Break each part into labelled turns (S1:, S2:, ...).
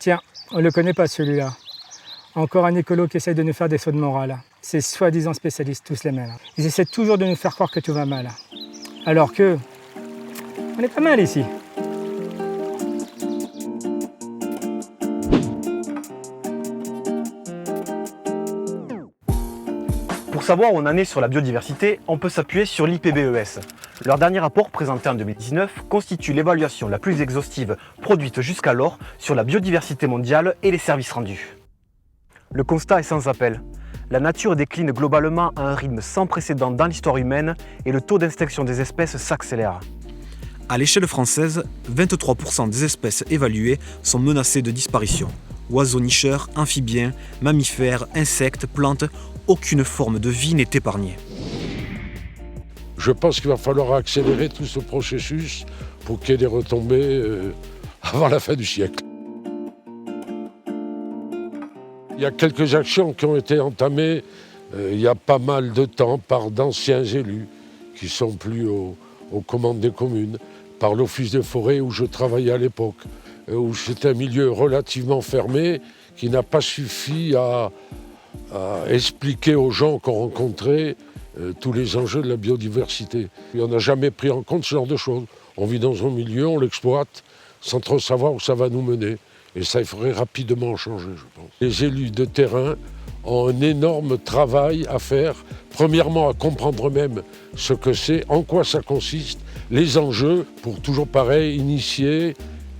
S1: Tiens, on le connaît pas celui-là. Encore un écolo qui essaye de nous faire des sauts de morale. Ces soi-disant spécialistes, tous les mêmes. Ils essaient toujours de nous faire croire que tout va mal. Alors que, on est pas mal ici.
S2: Pour savoir où on en est sur la biodiversité, on peut s'appuyer sur l'IPBES. Leur dernier rapport, présenté en 2019, constitue l'évaluation la plus exhaustive produite jusqu'alors sur la biodiversité mondiale et les services rendus. Le constat est sans appel. La nature décline globalement à un rythme sans précédent dans l'histoire humaine et le taux d'extinction des espèces s'accélère.
S3: À l'échelle française, 23% des espèces évaluées sont menacées de disparition. Oiseaux nicheurs, amphibiens, mammifères, insectes, plantes, aucune forme de vie n'est épargnée.
S4: Je pense qu'il va falloir accélérer tout ce processus pour qu'il y ait des retombées avant la fin du siècle. Il y a quelques actions qui ont été entamées il y a pas mal de temps par d'anciens élus qui ne sont plus aux commandes des communes, par l'Office des forêts où je travaillais à l'époque, où c'était un milieu relativement fermé qui n'a pas suffi à expliquer aux gens qu'on rencontrait tous les enjeux de la biodiversité. Et on n'a jamais pris en compte ce genre de choses. On vit dans un milieu, on l'exploite sans trop savoir où ça va nous mener. Et ça, il faudrait rapidement changer, je pense. Les élus de terrain ont un énorme travail à faire. Premièrement, à comprendre eux-mêmes ce que c'est, en quoi ça consiste, les enjeux, pour toujours pareil, initier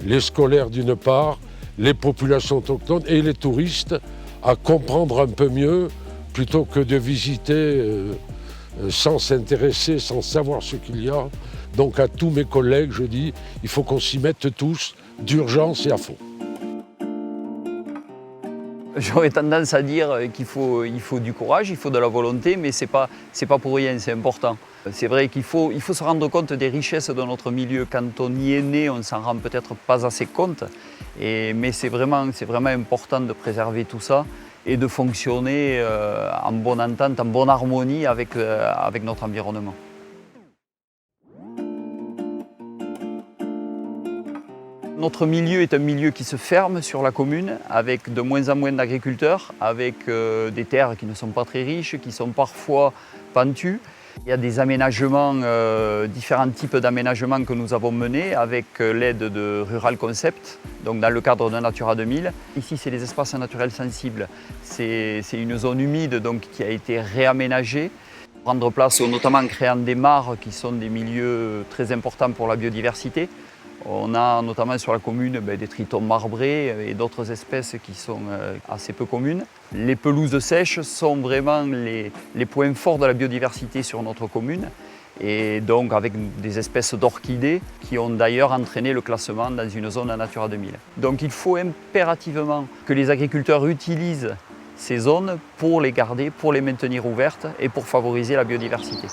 S4: les scolaires d'une part, les populations autochtones et les touristes à comprendre un peu mieux, plutôt que de visiter sans s'intéresser, sans savoir ce qu'il y a. Donc à tous mes collègues, je dis, il faut qu'on s'y mette tous, d'urgence et à fond.
S5: J'aurais tendance à dire qu'il faut du courage, il faut de la volonté, mais c'est pas pour rien, c'est important. C'est vrai qu'il faut se rendre compte des richesses de notre milieu. Quand on y est né, on ne s'en rend peut-être pas assez compte, mais c'est vraiment important de préserver tout ça et de fonctionner en bonne entente, en bonne harmonie avec notre environnement. Notre milieu est un milieu qui se ferme sur la commune, avec de moins en moins d'agriculteurs, avec des terres qui ne sont pas très riches, qui sont parfois pentues. Il y a des aménagements, différents types d'aménagements que nous avons menés avec l'aide de Rural Concept, donc dans le cadre de Natura 2000. Ici, c'est les espaces naturels sensibles. C'est une zone humide donc, qui a été réaménagée. Prendre place notamment en créant des mares qui sont des milieux très importants pour la biodiversité. On a notamment sur la commune des tritons marbrés et d'autres espèces qui sont assez peu communes. Les pelouses sèches sont vraiment les points forts de la biodiversité sur notre commune et donc avec des espèces d'orchidées qui ont d'ailleurs entraîné le classement dans une zone à Natura 2000. Donc il faut impérativement que les agriculteurs utilisent ces zones pour les garder, pour les maintenir ouvertes et pour favoriser la biodiversité.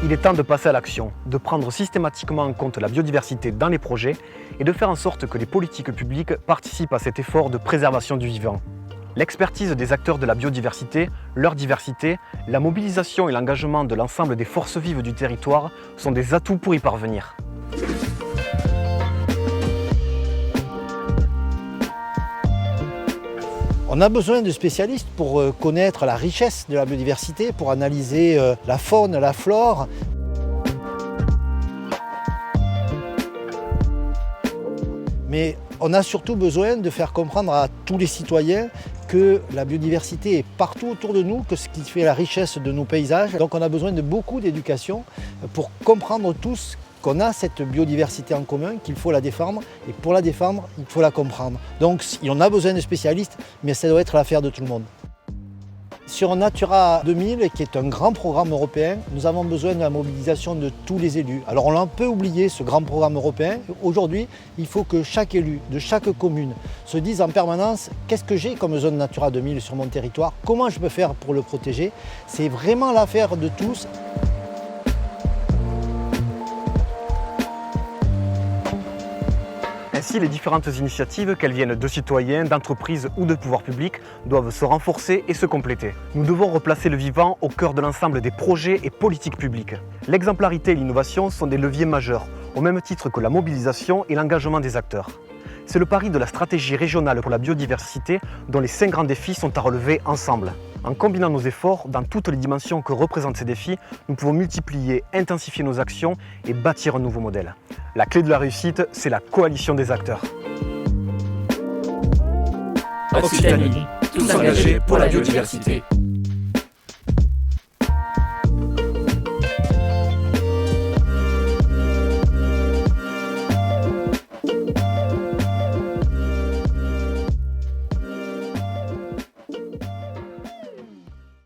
S2: Il est temps de passer à l'action, de prendre systématiquement en compte la biodiversité dans les projets et de faire en sorte que les politiques publiques participent à cet effort de préservation du vivant. L'expertise des acteurs de la biodiversité, leur diversité, la mobilisation et l'engagement de l'ensemble des forces vives du territoire sont des atouts pour y parvenir.
S6: On a besoin de spécialistes pour connaître la richesse de la biodiversité, pour analyser la faune, la flore. Mais on a surtout besoin de faire comprendre à tous les citoyens que la biodiversité est partout autour de nous, que ce qui fait la richesse de nos paysages. Donc on a besoin de beaucoup d'éducation pour comprendre tous qu'on a cette biodiversité en commun, qu'il faut la défendre, et pour la défendre, il faut la comprendre. Donc on a besoin de spécialistes, mais ça doit être l'affaire de tout le monde. Sur Natura 2000, qui est un grand programme européen, nous avons besoin de la mobilisation de tous les élus. Alors on l'a un peu oublié, ce grand programme européen. Aujourd'hui, il faut que chaque élu de chaque commune se dise en permanence qu'est-ce que j'ai comme zone Natura 2000 sur mon territoire, comment je peux faire pour le protéger. C'est vraiment l'affaire de tous.
S2: Ainsi, les différentes initiatives, qu'elles viennent de citoyens, d'entreprises ou de pouvoirs publics, doivent se renforcer et se compléter. Nous devons replacer le vivant au cœur de l'ensemble des projets et politiques publiques. L'exemplarité et l'innovation sont des leviers majeurs, au même titre que la mobilisation et l'engagement des acteurs. C'est le pari de la stratégie régionale pour la biodiversité dont les 5 grands défis sont à relever ensemble. En combinant nos efforts dans toutes les dimensions que représentent ces défis, nous pouvons multiplier, intensifier nos actions et bâtir un nouveau modèle. La clé de la réussite, c'est la coalition des acteurs.
S7: Occitanie, tous engagés pour la biodiversité.